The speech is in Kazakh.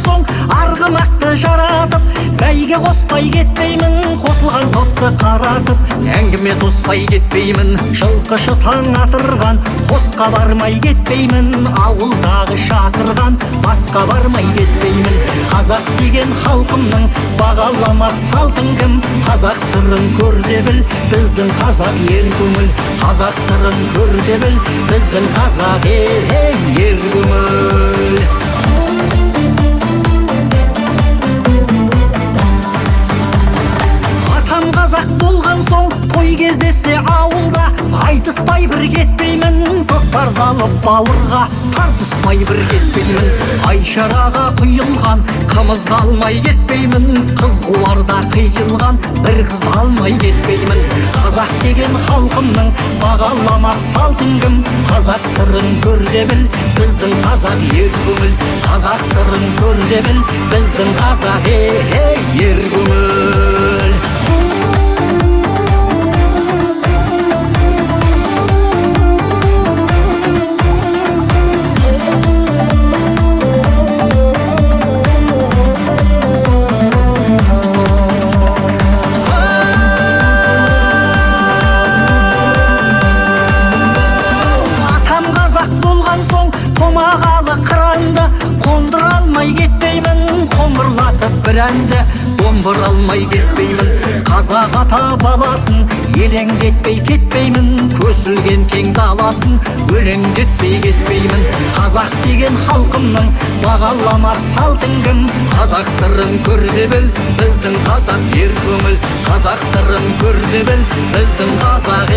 соң арғымақты жаратып, бәйге қоспай кетпеймін, қосылған топты қаратып. Әңгіме тоспай кетпеймін, жылқышы таң атырған, қосқа бармай кетпеймін, ауылдағы шақырған, басқа бармай кетпеймін. Қазақ деген халқымның бағаламас салтын кім? Қазақ сырын көр де біл, біздің қазақ ер көңіл. Қазақ сырын көр де біл, біздің қазақ ер көңіл. Атам қазақ болған соң той кездесе ауылда, айтыспай бір кетпеймін, көкпарды алып бауырға, тартыспай бір кетпеймін. Айшараға құйылған қымызды алмай кетпеймін, қыз қуарда қиылған бір қызды алмай кетпеймін. Қазақ деген халқымның бағаламас салтын кім? Қазақ сырын көр де біл, біздің қазақ ер көңіл. Қазақ сырын көр де біл, біздің қазақ ер көңіл. Томағалы қыранды қондыра алмай кетпеймін, қоңырлатып бір әнді домбыра алмай кетпеймін. Қазақ ата баласын елеңдетпей кетпеймін, көсілген кең даласын өлеңдетпей кетпеймін. Қазақ деген халқымның бағаламас салтын кім? Қазақ сырын көр де біл, біздің қазақ ер көңіл. Қазақ сырын көр де біл, біздің қазақ